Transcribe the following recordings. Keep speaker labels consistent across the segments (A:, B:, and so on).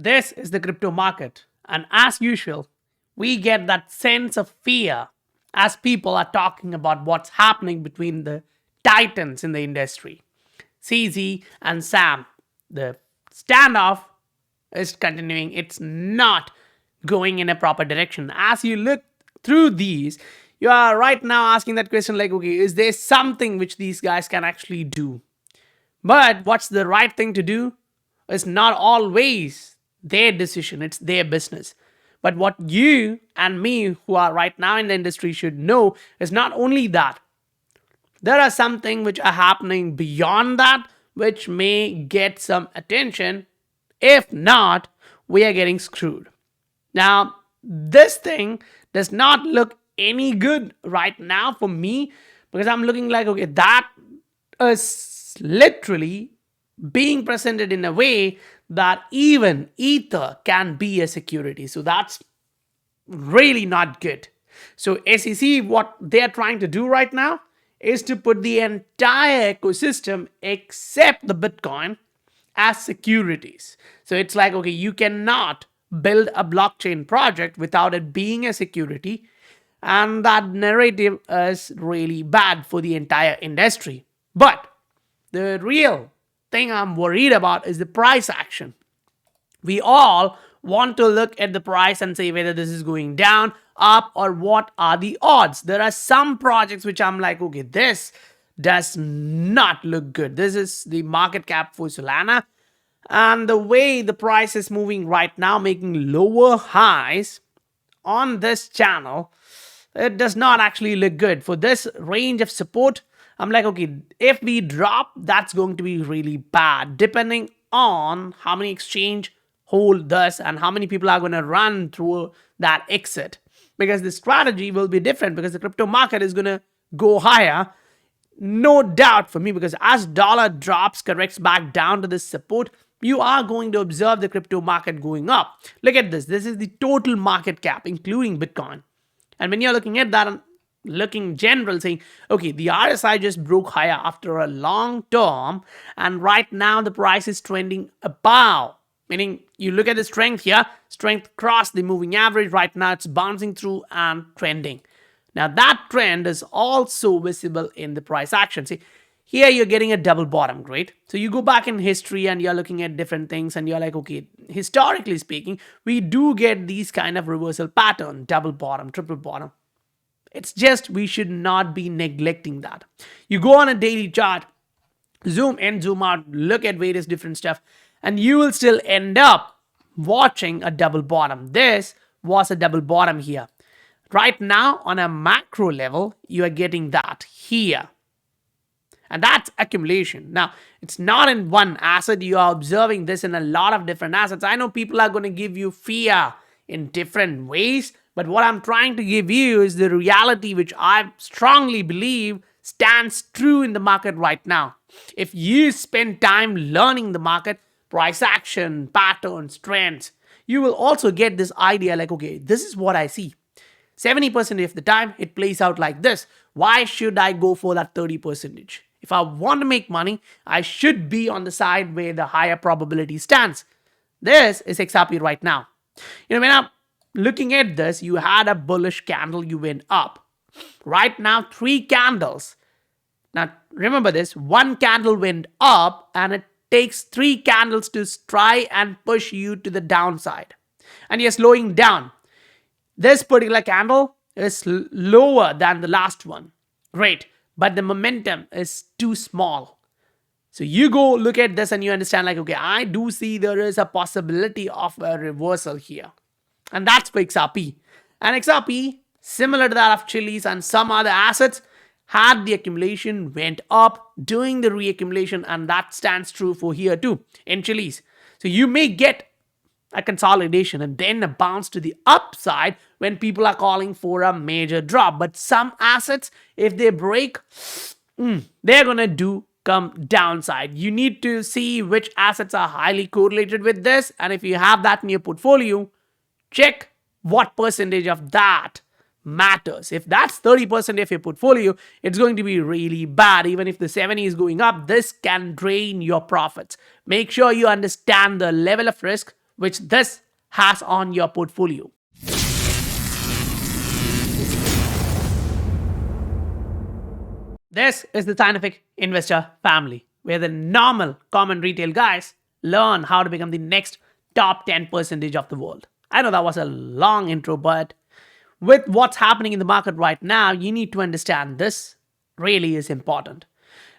A: This is the crypto market. And as usual, we get that sense of fear as people are talking about what's happening between the titans in the industry. CZ and Sam. The standoff is continuing. It's not going in a proper direction. As you look through these, you are right now asking that question like, okay, is there something which these guys can actually do? But what's the right thing to do is not always their decision, it's their business. But what you and me, who are right now in the industry, should know is not only that. There are some things which are happening beyond that, which may get some attention. If not, we are getting screwed. Now, this thing does not look any good right now for me because I'm looking like, okay, that is literally being presented in a way that even Ether can be a security. So that's really not good. So SEC, what they're trying to do right now is to put the entire ecosystem except the Bitcoin as securities. So it's like, okay, you cannot build a blockchain project without it being a security. And that narrative is really bad for the entire industry. But the real thing I'm worried about is the price action. We all want to look at the price and say whether this is going down, up, or what are the odds. There are some projects which I'm like, okay, this does not look good. This is the market cap for Solana. And the way the price is moving right now, making lower highs on this channel, it does not actually look good. For this range of support, I'm like, okay, if we drop, that's going to be really bad, depending on how many exchange hold this and how many people are going to run through that exit. Because the strategy will be different because the crypto market is going to go higher. No doubt for me, because as dollar drops, corrects back down to this support, you are going to observe the crypto market going up. Look at this. This is the total market cap, including Bitcoin. And when you're looking at that, looking general, saying, okay, the RSI just broke higher after a long term, and right now the price is trending above. Meaning, you look at the strength here, strength crossed the moving average. Right now, it's bouncing through and trending. Now, that trend is also visible in the price action. See, here you're getting a double bottom, great? So you go back in history and you're looking at different things and you're like, okay, historically speaking, we do get these kind of reversal pattern, double bottom, triple bottom. It's just we should not be neglecting that. You go on a daily chart, zoom in, zoom out, look at various different stuff, and you will still end up watching a double bottom. This was a double bottom here. Right now, on a macro level, you are getting that here. And that's accumulation. Now, it's not in one asset. You are observing this in a lot of different assets. I know people are going to give you fear in different ways, but what I'm trying to give you is the reality which I strongly believe stands true in the market right now. If you spend time learning the market, price action, patterns, trends, you will also get this idea like, okay, this is what I see. 70% of the time, it plays out like this. Why should I go for that 30%? If I want to make money, I should be on the side where the higher probability stands. This is XRP right now. When I'm looking at this, you had a bullish candle, you went up. Right now, 3 candles. Now, remember this, 1 candle went up and it takes 3 candles to try and push you to the downside. And you're slowing down. This particular candle is lower than the last one. Great. But the momentum is too small. So you go look at this and you understand like, okay, I do see there is a possibility of a reversal here. And that's for XRP. And XRP, similar to that of Chiliz and some other assets, had the accumulation, went up, doing the reaccumulation, and that stands true for here too, in Chiliz. So you may get a consolidation and then a bounce to the upside when people are calling for a major drop. But some assets, if they break, they're going to come downside. You need to see which assets are highly correlated with this. And if you have that in your portfolio, check what percentage of that matters. If that's 30% of your portfolio, it's going to be really bad. Even if the 70 is going up, this can drain your profits. Make sure you understand the level of risk which this has on your portfolio. This is the scientific investor family, where the normal, common retail guys learn how to become the next top 10% of the world. I know that was a long intro, but with what's happening in the market right now, you need to understand this really is important.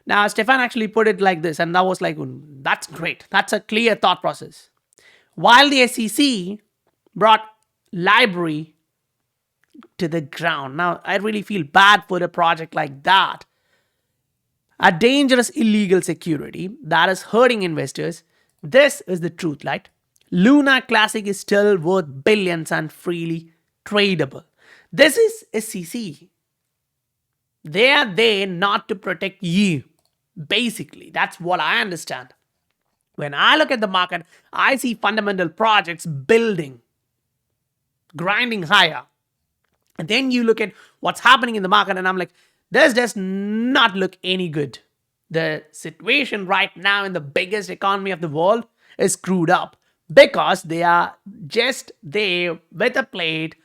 A: Now, Stefan actually put it like this, and that was like, that's great. That's a clear thought process. While the SEC brought Lbry to the ground. Now, I really feel bad for a project like that. A dangerous illegal security that is hurting investors. This is the truth, right? Luna Classic is still worth billions and freely tradable. This is SEC. They are there not to protect you. Basically, that's what I understand. When I look at the market, I see fundamental projects building, grinding higher. And then you look at what's happening in the market, and I'm like, this does not look any good. The situation right now in the biggest economy of the world is screwed up because they are just there with a plate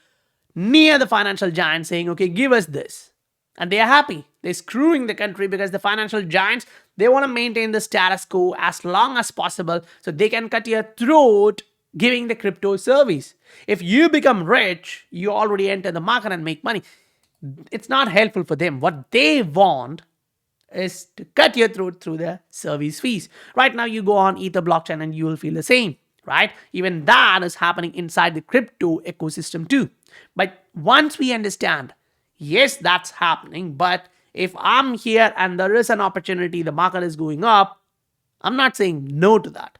A: near the financial giants saying, okay, give us this. And they are happy. They're screwing the country because the financial giants, they want to maintain the status quo as long as possible so they can cut your throat giving the crypto service. If you become rich, you already enter the market and make money. It's not helpful for them. What they want is to cut your throat through the service fees. Right now, you go on Ether blockchain and you will feel the same, right? Even that is happening inside the crypto ecosystem too. But once we understand, yes, that's happening, but if I'm here and there is an opportunity, the market is going up, I'm not saying no to that,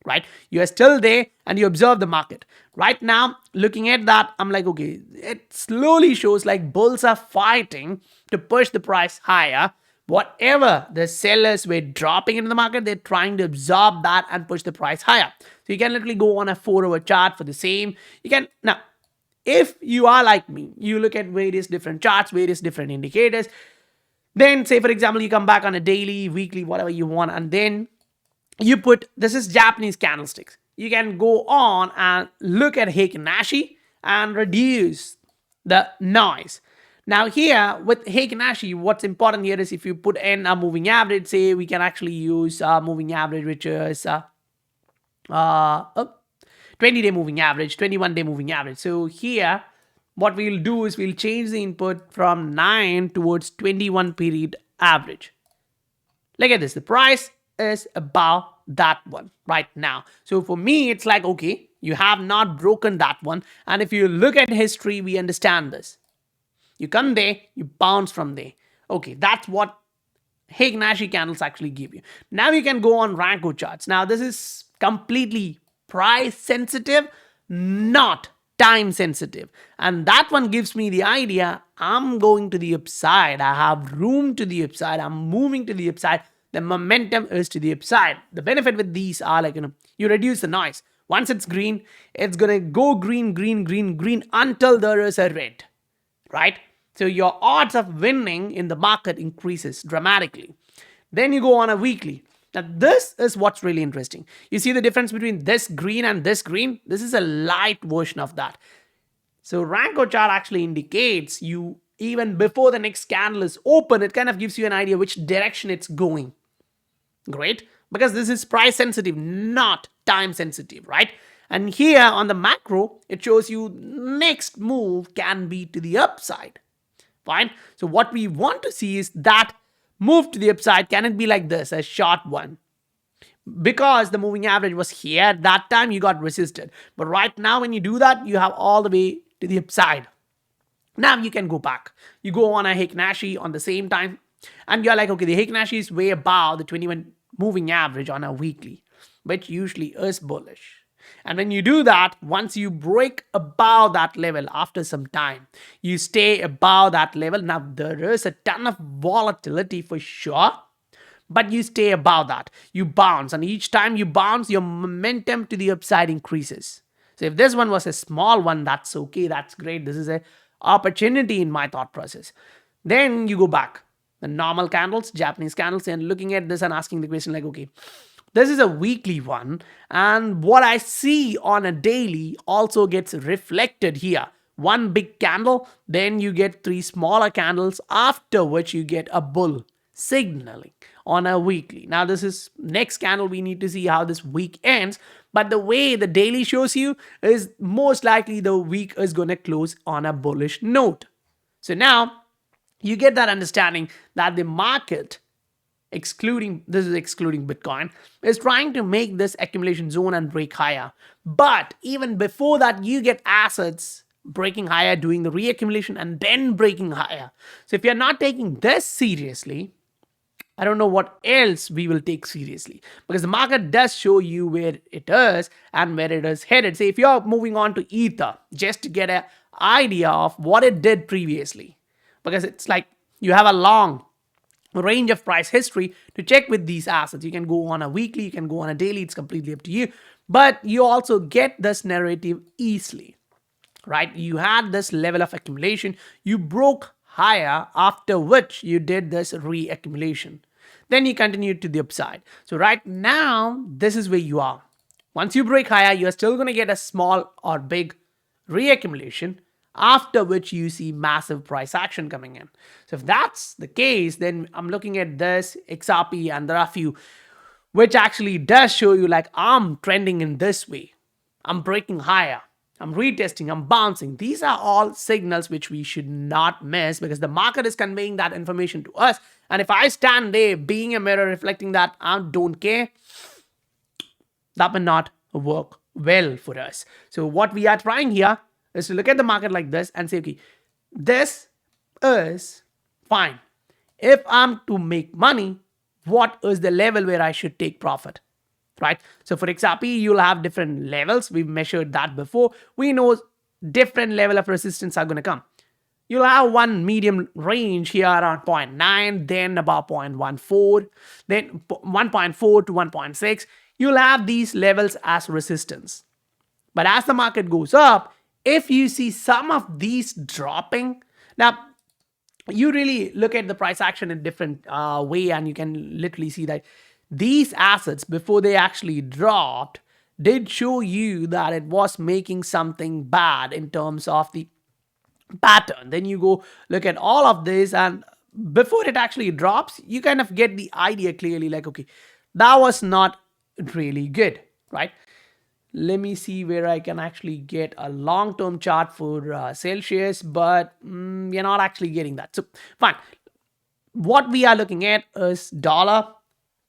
A: right? You are still there and you observe the market. Right now, looking at that, I'm like, okay, it slowly shows like bulls are fighting to push the price higher. Whatever the sellers were dropping into the market, they're trying to absorb that and push the price higher. So you can literally go on a 4-hour chart for the same. You can, now, if you are like me, you look at various different charts, various different indicators. Then say, for example, you come back on a daily, weekly, whatever you want, and then you put, this is Japanese candlesticks. You can go on and look at Heikin Ashi and reduce the noise. Now here with Heikin Ashi, what's important here is if you put in a moving average, say we can actually use a moving average, which is 20-day moving average, 21-day moving average. So here, what we'll do is we'll change the input from 9 towards 21 period average. Look at this. The price is above that one right now. So for me, it's like, okay, you have not broken that one. And if you look at history, we understand this. You come there, you bounce from there. Okay, that's what Heikin Ashi candles actually give you. Now you can go on Ranko charts. Now this is completely price sensitive, not time sensitive. And that one gives me the idea I'm going to the upside. I have room to the upside. I'm moving to the upside. The momentum is to the upside. The benefit with these are like, you reduce the noise. Once it's green, it's going to go green, green, green, green until there is a red, right? So your odds of winning in the market increases dramatically. Then you go on a weekly. Now, this is what's really interesting. You see the difference between this green and this green? This is a light version of that. So Ranko chart actually indicates you, even before the next candle is open, it kind of gives you an idea which direction it's going. Great. Because this is price sensitive, not time sensitive, right? And here on the macro, it shows you next move can be to the upside. Fine. So what we want to see is that move to the upside. Can it be like this, a short one? Because the moving average was here, that time you got resisted. But right now when you do that, you have all the way to the upside. Now you can go back. You go on a Heikin Ashi on the same time. And you're like, okay, the Heikin Ashi is way above the 21 moving average on a weekly, which usually is bullish. And when you do that, once you break above that level after some time, you stay above that level. Now, there is a ton of volatility for sure, but you stay above that. You bounce, and each time you bounce, your momentum to the upside increases. So if this one was a small one, that's okay. That's great. This is an opportunity in my thought process. Then you go back. The normal candles, Japanese candles, and looking at this and asking the question like, okay, This is a weekly one, and what I see on a daily also gets reflected here. One big candle, then you get three smaller candles, after which you get a bull signaling on a weekly. Now, this is next candle. We need to see how this week ends, but the way the daily shows you is most likely the week is going to close on a bullish note. So now you get that understanding that the market, excluding Bitcoin, is trying to make this accumulation zone and break higher. But even before that, you get assets breaking higher, doing the reaccumulation, and then breaking higher. So if you're not taking this seriously, I don't know what else we will take seriously, because the market does show you where it is and where it is headed. Say if you're moving on to Ether, just to get an idea of what it did previously, because it's like you have a long range of price history to check with these assets. You can go on a weekly, you can go on a daily, it's completely up to you. But you also get this narrative easily, right? You had this level of accumulation, you broke higher, after which you did this reaccumulation. Then you continued to the upside. So right now, this is where you are. Once you break higher, you're still going to get a small or big reaccumulation, after which you see massive price action coming in. So if that's the case, then I'm looking at this XRP, and there are a few which actually does show you like I'm trending in this way. I'm breaking higher, I'm retesting, I'm bouncing. These are all signals which we should not miss, because the market is conveying that information to us. And if I stand there being a mirror reflecting that I don't care, that will not work well for us. So what we are trying here is to look at the market like this and say, okay, this is fine. If I'm to make money, what is the level where I should take profit, right? So for XRP, you'll have different levels. We've measured that before. We know different level of resistance are going to come. You'll have one medium range here around 0.9, then about 0.14, then 1.4 to 1.6. You'll have these levels as resistance. But as the market goes up, if you see some of these dropping, now you really look at the price action in different way, and you can literally see that these assets, before they actually dropped, did show you that it was making something bad in terms of the pattern. Then you go look at all of this, and before it actually drops, you kind of get the idea clearly, like, okay, that was not really good, right? Let me see where I can actually get a long-term chart for Celsius, but we're not actually getting that. So fine. What we are looking at is dollar,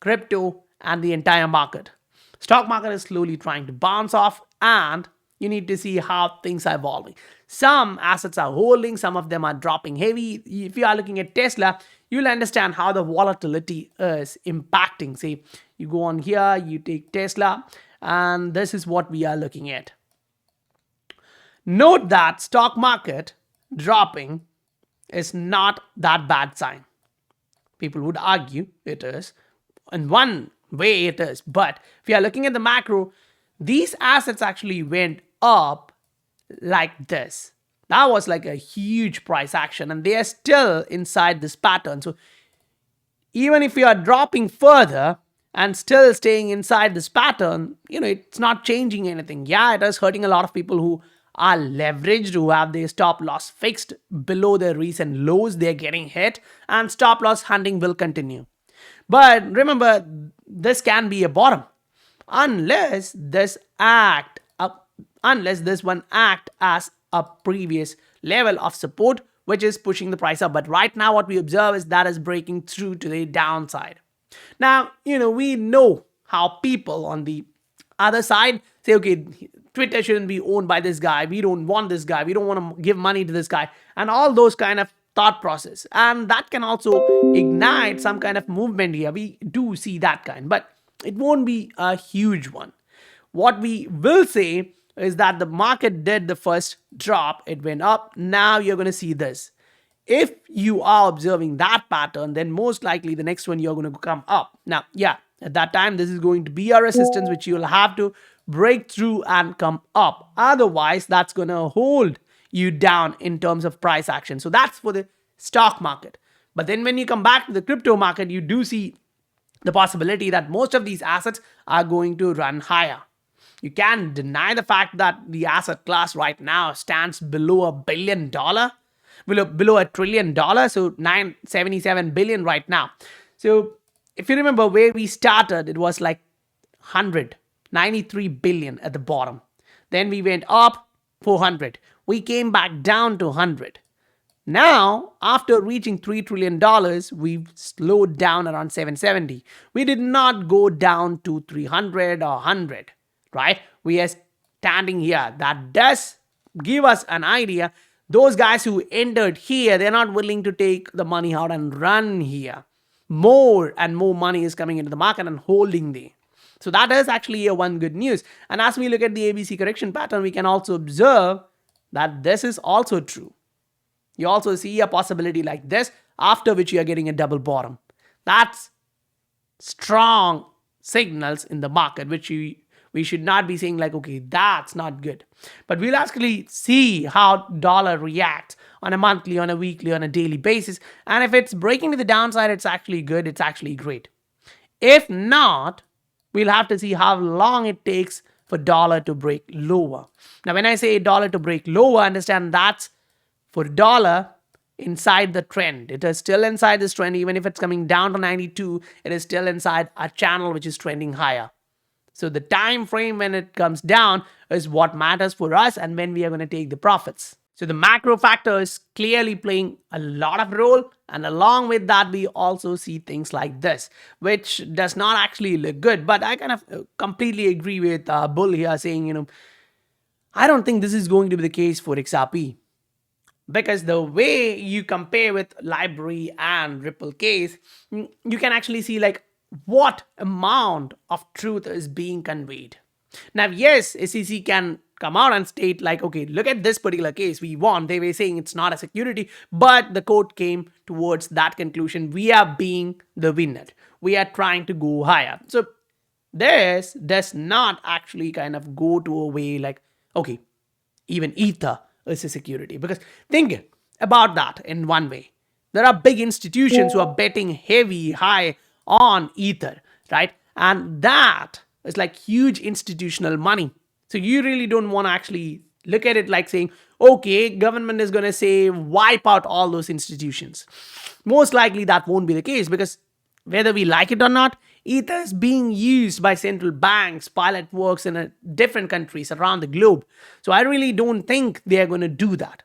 A: crypto, and the entire market. Stock market is slowly trying to bounce off, and you need to see how things are evolving. Some assets are holding, some of them are dropping heavy. If you are looking at Tesla, you'll understand how the volatility is impacting. Say you go on here, you take Tesla, and this is what we are looking at. Note that stock market dropping is not that bad sign. People would argue it is. In one way it is. But if you are looking at the macro, these assets actually went up like this. That was like a huge price action, and they are still inside this pattern. So even if you are dropping further and still staying inside this pattern, it's not changing anything. Yeah, it is hurting a lot of people who are leveraged, who have their stop loss fixed below their recent lows. They're getting hit, and stop loss hunting will continue. But remember, this can be a bottom unless this one act as a previous level of support, which is pushing the price up. But right now what we observe is that is breaking through to the downside. Now, we know how people on the other side say, okay, Twitter shouldn't be owned by this guy. We don't want this guy. We don't want to give money to this guy. And all those kind of thought process. And that can also ignite some kind of movement here. We do see that kind, but it won't be a huge one. What we will say is that the market did the first drop. It went up. Now you're going to see this. If you are observing that pattern, then most likely the next one you're going to come up. Now, yeah, at that time, this is going to be a resistance which you'll have to break through and come up. Otherwise, that's going to hold you down in terms of price action. So that's for the stock market. But then when you come back to the crypto market, you do see the possibility that most of these assets are going to run higher. You can't deny the fact that the asset class right now stands below $1 billion, below $1 trillion, so 977 billion right now. So if you remember where we started, it was like 193 billion at the bottom. Then we went up 400. We came back down to 100. Now, after reaching $3 trillion, we've slowed down around 770. We did not go down to 300 or 100, right? We are standing here. That does give us an idea. Those guys who entered here, they're not willing to take the money out and run here. More and more money is coming into the market and holding there. So that is actually a one good news. And as we look at the ABC correction pattern, we can also observe that this is also true. You also see a possibility like this, after which you are getting a double bottom. That's strong signals in the market, which we should not be saying like, okay, that's not good. But we'll actually see how dollar reacts on a monthly, on a weekly, on a daily basis. And if it's breaking to the downside, it's actually good. It's actually great. If not, we'll have to see how long it takes for dollar to break lower. Now, when I say dollar to break lower, understand that's for dollar inside the trend. It is still inside this trend. Even if it's coming down to 92, it is still inside a channel which is trending higher. So the time frame when it comes down is what matters for us and when we are going to take the profits. So the macro factor is clearly playing a lot of role, and along with that we also see things like this, which does not actually look good. But I kind of completely agree with Bull here saying, I don't think this is going to be the case for XRP. Because the way you compare with Lbry and Ripple case, you can actually see like what amount of truth is being conveyed. Now, yes, SEC can come out and state like, okay, look at this particular case, we won. They were saying it's not a security, but the court came towards that conclusion. We are being the winner. We are trying to go higher. So this does not actually kind of go to a way like, okay, even Ether is a security. Because think about that in one way. There are big institutions who are betting heavy, high on Ether, right? And that is like huge institutional money. So you really don't want to actually look at it like saying, okay, government is going to say wipe out all those institutions. Most likely that won't be the case, because whether we like it or not, Ether is being used by central banks, pilot works in different countries around the globe. So I really don't think they are going to do that.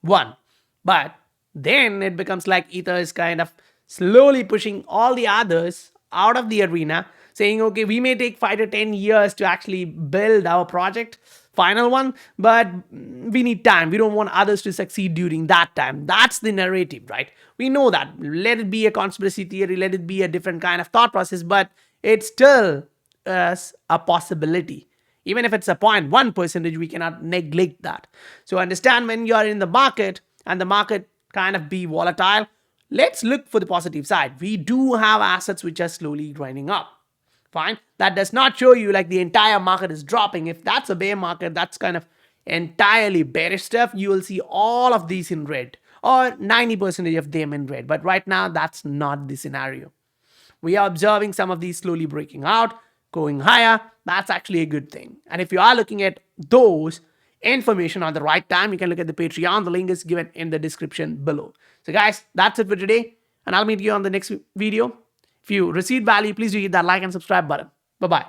A: One. But then it becomes like Ether is kind of slowly pushing all the others out of the arena, saying, okay, we may take 5 to 10 years to actually build our project, final one, but we need time. We don't want others to succeed during that time. That's the narrative, right? We know that. Let it be a conspiracy theory, let it be a different kind of thought process, but it still is a possibility. Even if it's a 0.1%, we cannot neglect that. So understand, when you are in the market and the market kind of be volatile, let's look for the positive side. We do have assets which are slowly grinding up. Fine. That does not show you like the entire market is dropping. If that's a bear market, that's kind of entirely bearish stuff. You will see all of these in red, or 90% of them in red. But right now, that's not the scenario. We are observing some of these slowly breaking out, going higher. That's actually a good thing. And if you are looking at those information on the right time, you can look at the Patreon. The link is given in the description below. So guys, that's it for today, and I'll meet you on the next video. If you received value, please do hit that like and subscribe button. Bye-bye.